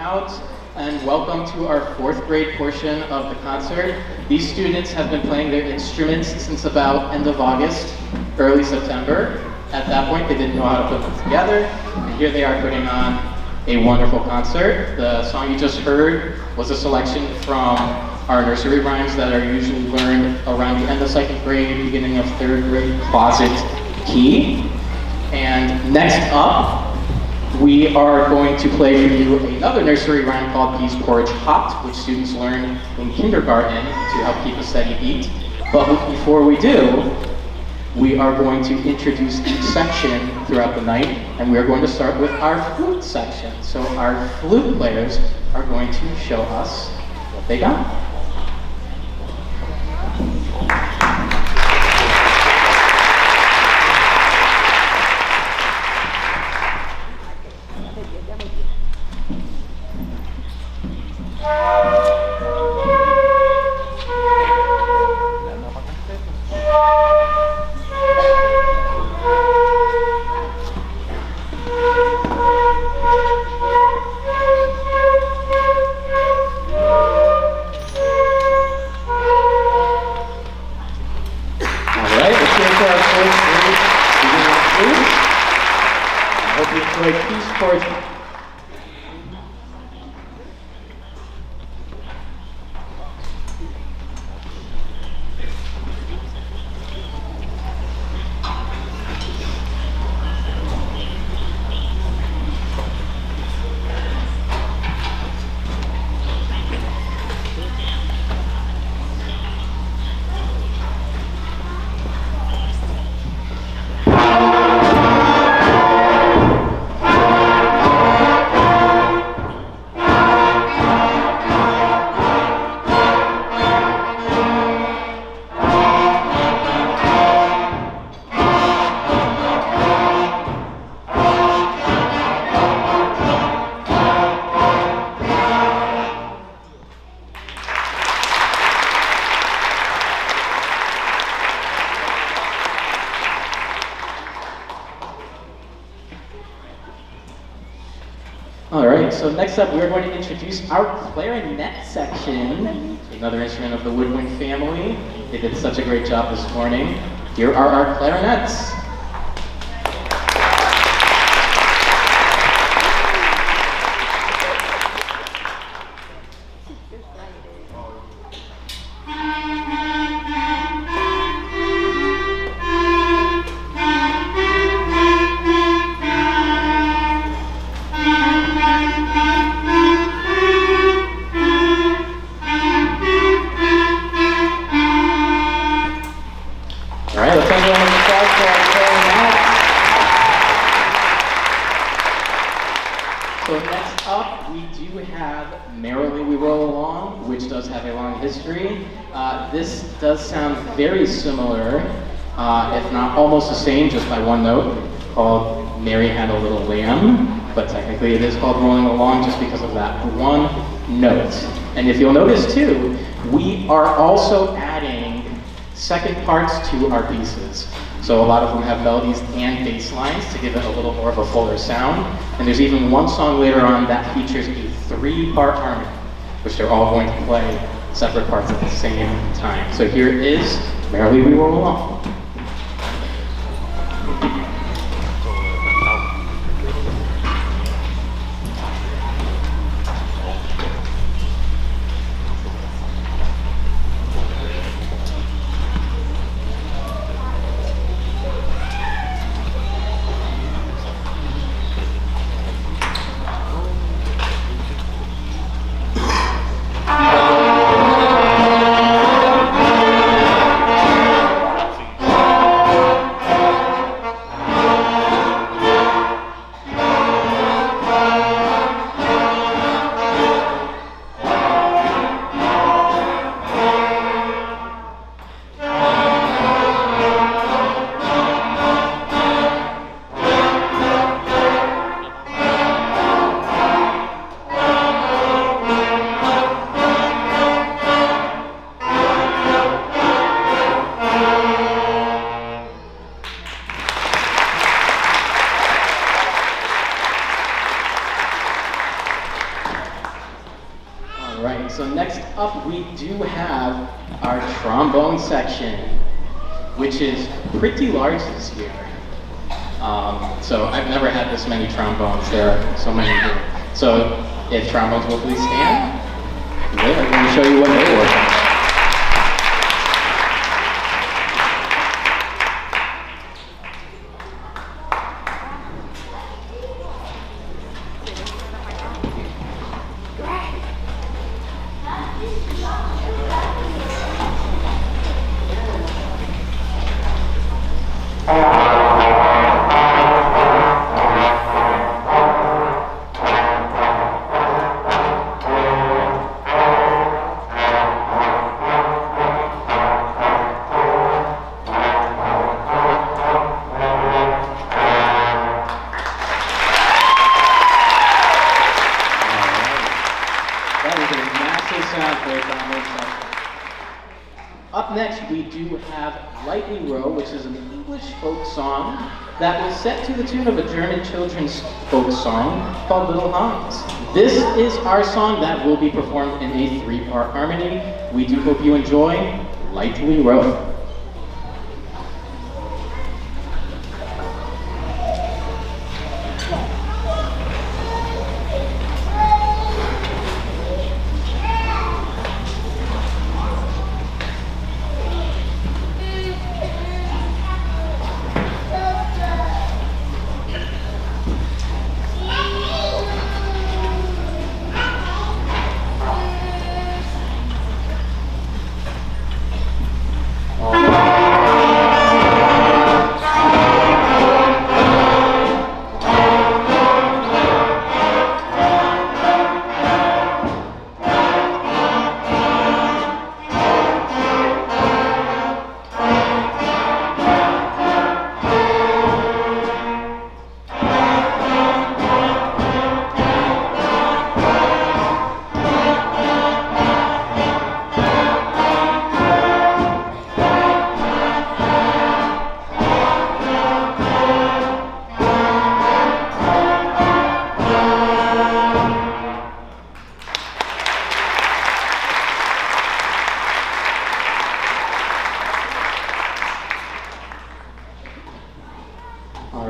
out and welcome to our fourth grade portion of the concert. These students have been playing their instruments since about end of August, early September. At that point, they didn't know how to put them together, and here they are putting on a wonderful concert. The song you just heard was a selection from our nursery rhymes that are usually learned around the end of second grade, beginning of third grade, closet key. And next up, we are going to play for you another nursery rhyme called Peas Porridge Hot, which students learn in kindergarten to help keep a steady beat. But before we do, we are going to introduce each section throughout the night, and we are going to start with our flute section. So our flute players are going to show us what they got. So next up, we are going to introduce our clarinet section, another instrument of the woodwind family. They did such a great job this morning. Here are our clarinets. This does sound very similar, if not almost the same, just by one note, called Mary Had a Little Lamb, but technically it is called Rolling Along just because of that one note. And if you'll notice too, we are also adding second parts to our pieces. So a lot of them have melodies and bass lines to give it a little more of a fuller sound. And there's even one song later on that features a 3-part harmony, which they're all going to play separate parts at the same time. So here is Merrily We Roll Along. have our trombone section, which is pretty large this year. So I've never had this many trombones. There are so many here. So if trombones will please stand, I'm going to show you what they work on. Up next, we do have Lightning Row, which is an English folk song that was set to the tune of a German children's folk song called Little Hans. This is our song that will be performed in a 3-part harmony. We do hope you enjoy Lightning Row.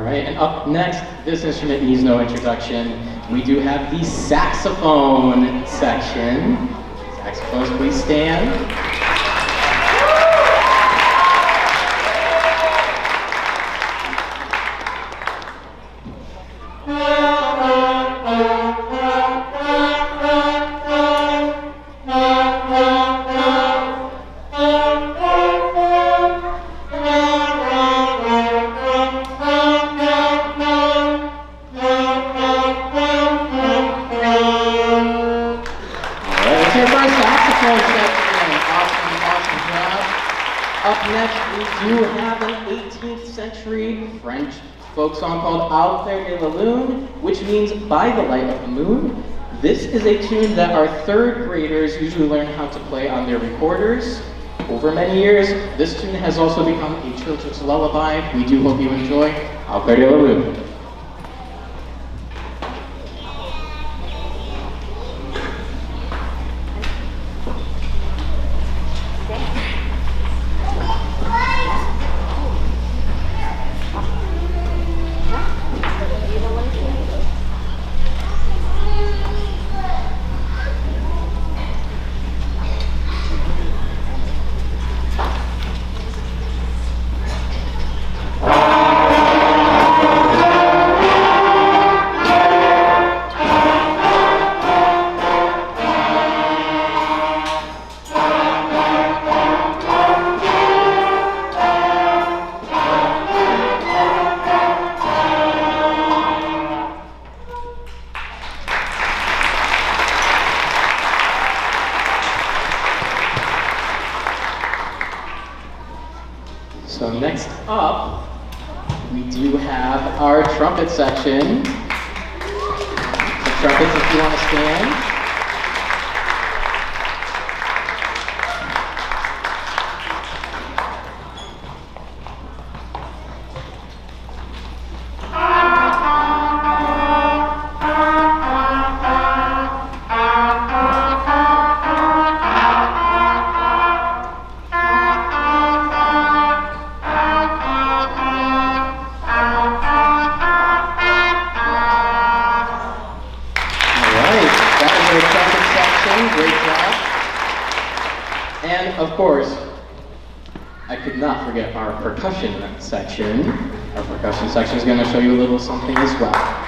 And up next, this instrument needs no introduction. We do have the saxophone section. Saxophones, please stand. Up next, we do have an 18th century French folk song called Au clair de la lune, which means by the light of the moon. This is a tune that our 3rd graders usually learn how to play on their recorders. Over many years, this tune has also become a children's lullaby. We do hope you enjoy Au clair de la lune. So next up, we do have our trumpet section. The trumpets, if you want to stand. And of course, I could not forget our percussion section. Our percussion section is going to show you a little something as well.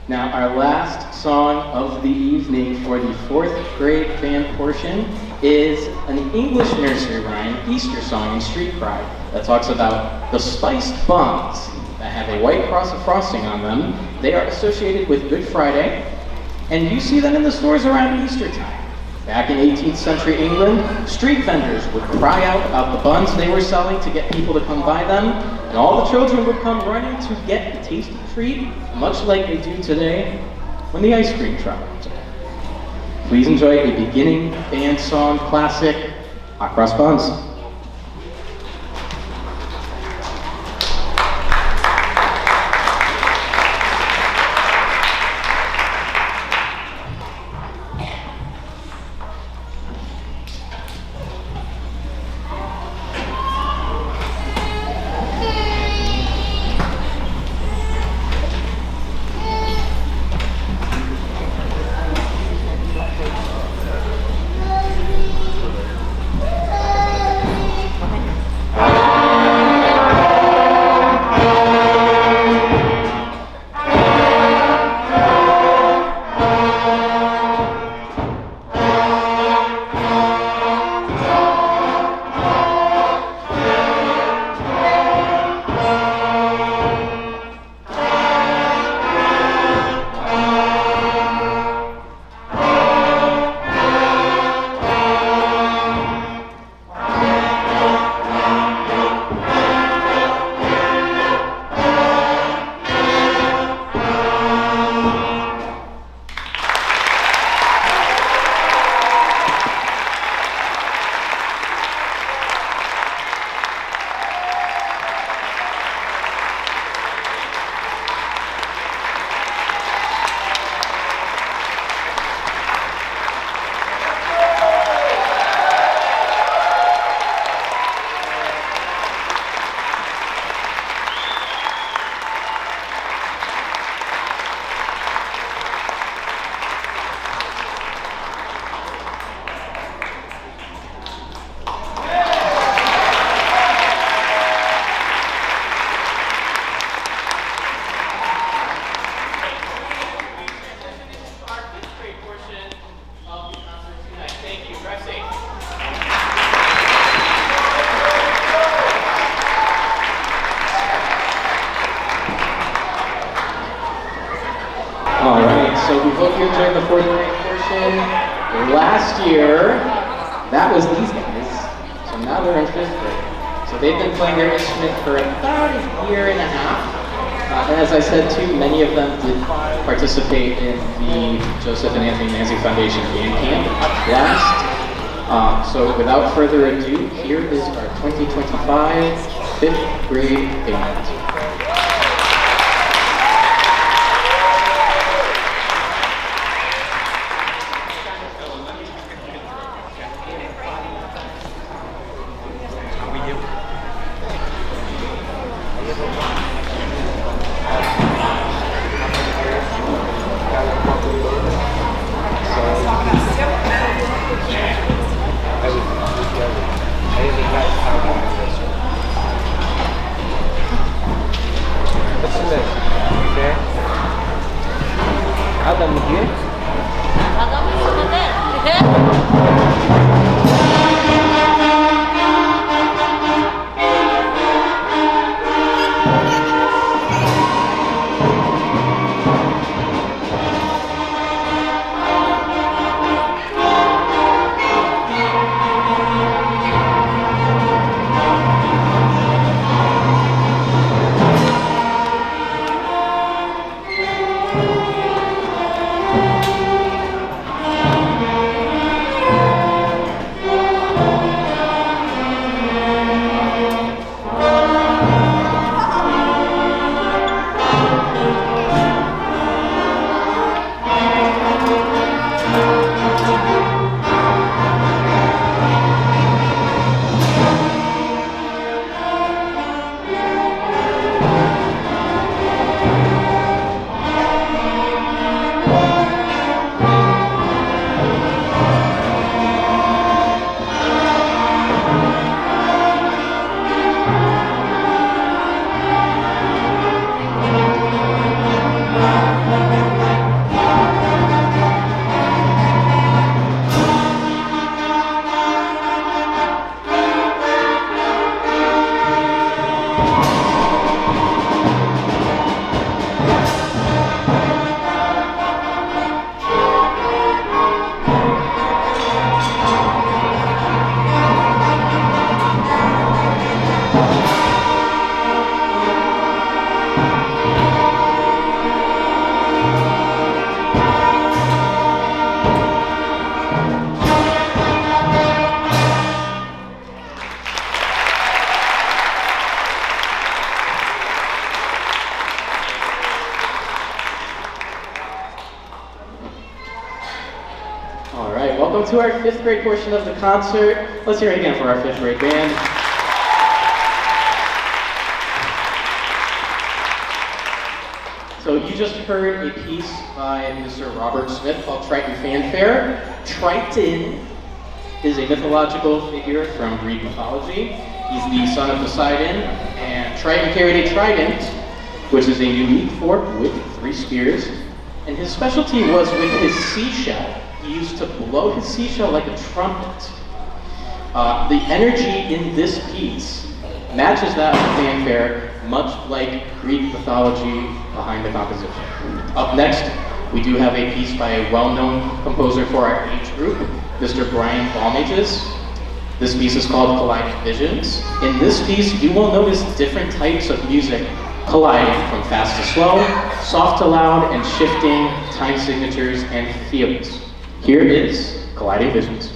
Now, our last song of the evening for the 4th grade band portion is an English nursery rhyme, Easter song in Street Pride, that talks about the spiced buns that have a white cross of frosting on them. They are associated with Good Friday, and you see them in the stores around Easter time. Back in 18th century England, street vendors would cry out about the buns they were selling to get people to come buy them, and all the children would come running to get the tasty treat, much like they do today when the ice cream truck comes around. Please enjoy a beginning band song classic, Hot Cross Buns. So we hope you enjoyed the 4th grade portion. Last year, that was these guys. So now they're in 5th grade. So they've been playing their instrument for about a year and a half. And as I said too, many of them did participate in the Joseph and Anthony Manzi Foundation Band Camp last. So without further ado, here is our 2025 5th grade band. welcome to our 5th grade portion of the concert. Let's hear it again for our 5th grade band. So you just heard a piece by Mr. Robert Smith called Triton Fanfare. Triton is a mythological figure from Greek mythology. He's the son of Poseidon, and Triton carried a trident, which is a unique fork with 3 spears. And his specialty was with his seashell. He used to blow his seashell like a trumpet. The energy in this piece matches that of fanfare, much like Greek mythology behind the composition. Up next, we do have a piece by a well-known composer for our age group, Mr. Brian Balmages. This piece is called Colliding Visions. In this piece, you will notice different types of music colliding from fast to slow, soft to loud, and shifting time signatures and feelings. Here is Colliding Visions.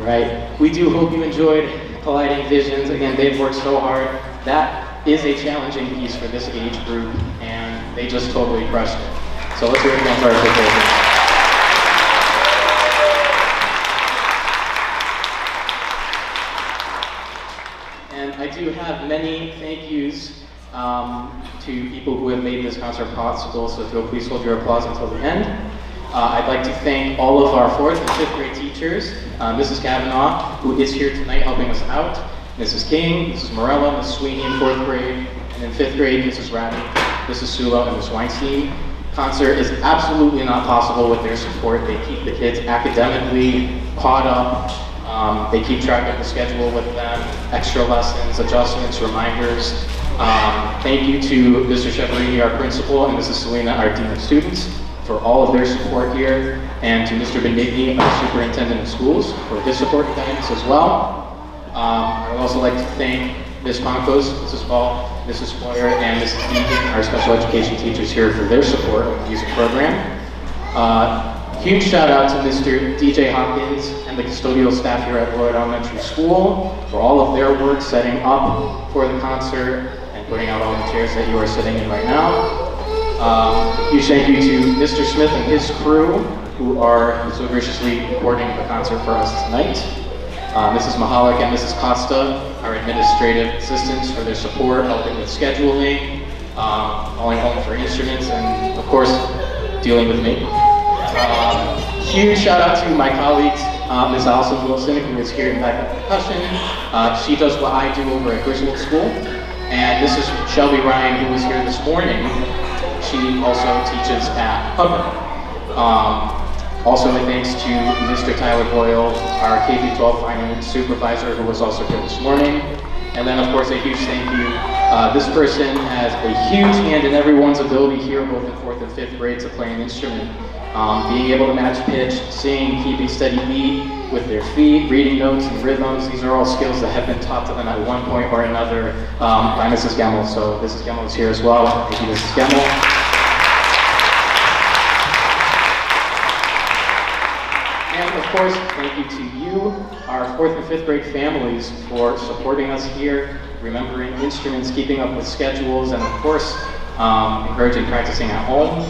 Right. We do hope you enjoyed Colliding Visions. Again, they've worked so hard. That is a challenging piece for this age group, and they just totally crushed it. So let's hear it again for our participants. And I do have many thank yous to people who have made this concert possible, so if you'll please hold your applause until the end. I'd like to thank all of our 4th and 5th grade teachers, Mrs. Kavanaugh, who is here tonight helping us out, Mrs. King, Mrs. Morella, Mrs. Sweeney in 4th grade, and in 5th grade, Mrs. Raddy, Mrs. Sulo, and Ms. Weinstein. Concert is absolutely not possible with their support. They keep the kids academically caught up. They keep track of the schedule with them, extra lessons, adjustments, reminders. Thank you to Mr. Cheverini, our principal, and Mrs. Selena, our dean of students, for all of their support here, and to Mr. Benigni, our superintendent of schools, for his support and guidance as well. I would also like to thank Ms. Pankos, Mrs. Ball, Mrs. Spoyer, and Mrs. Deacon, our special education teachers here, for their support of the music program. Huge shout out to Mr. DJ Hopkins and the custodial staff here at Willard Elementary School for all of their work setting up for the concert and putting out all the chairs that you are sitting in right now. Huge thank you to Mr. Smith and his crew, who are so graciously recording the concert for us tonight. Mrs. Mahalik and Mrs. Costa, our administrative assistants, for their support, helping with scheduling, calling home for instruments, and of course, dealing with me. Huge shout out to my colleagues, Ms. Allison Wilson, who is here in backup percussion. She does what I do over at Griswold School. And this is Shelby Ryan, who was here this morning. She also teaches at Hubbard. Also, my thanks to Mr. Tyler Boyle, our K-12 finance supervisor, who was also here this morning. And then, of course, a huge thank you. This person has a huge hand in everyone's ability here, both in 4th and 5th grade, to play an instrument. Being able to match pitch, sing, keeping steady beat with their feet, reading notes and rhythms. These are all skills that have been taught to them at one point or another by Mrs. Gemmel. So Mrs. Gemmel is here as well. Thank you, Mrs. Gemmel. And of course, thank you to you, our 4th and 5th grade families, for supporting us here, remembering instruments, keeping up with schedules, and of course, encouraging practicing at home.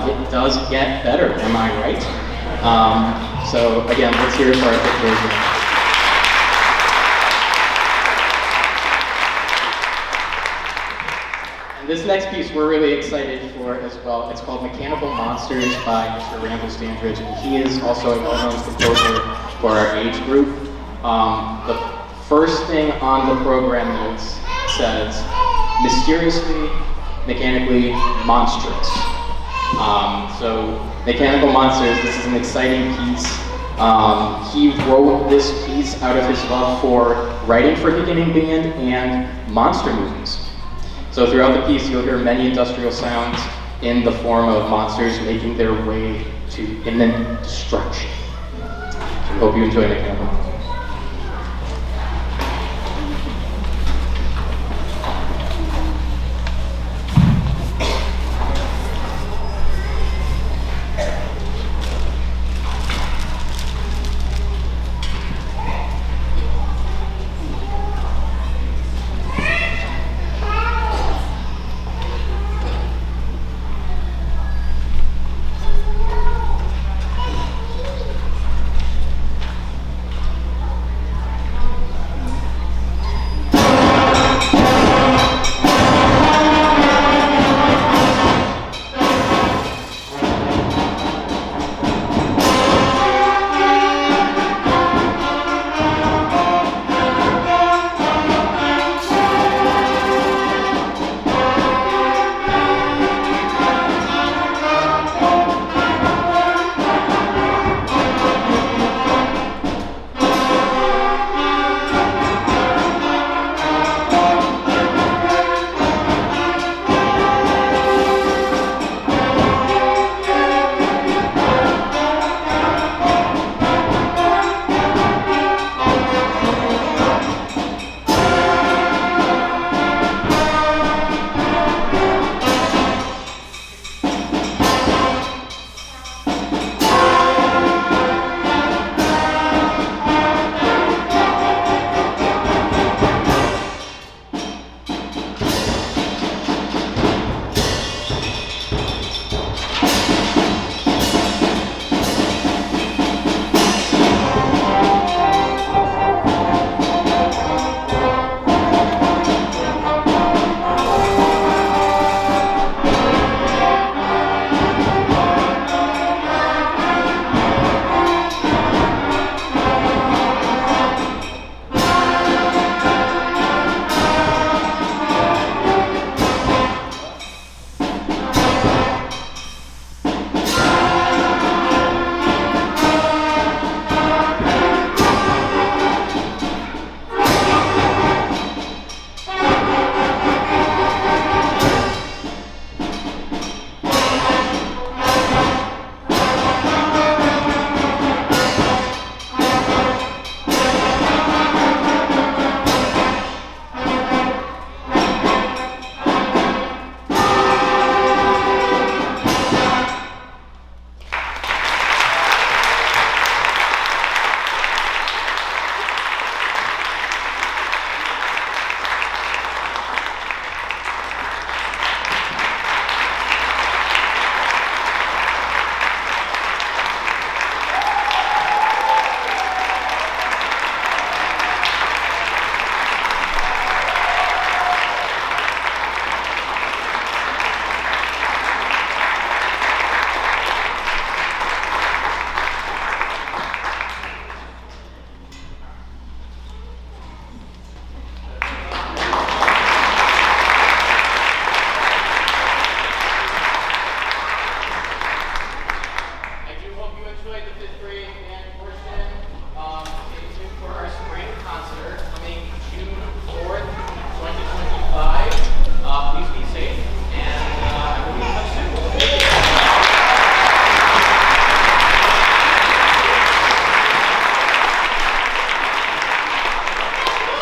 It does get better, am I right? So again, let's hear it for our 5th grade. This next piece we're really excited for as well. It's called Mechanical Monsters by Mr. Randall Standridge, and he is also a well-known composer for our age group. The first thing on the program notes says, mysteriously, mechanically monstrous. So Mechanical Monsters, this is an exciting piece. He wrote this piece out of his love for writing for beginning band and monster movies. So throughout the piece, you'll hear many industrial sounds in the form of monsters making their way to imminent destruction. So we hope you enjoy Mechanical Monsters.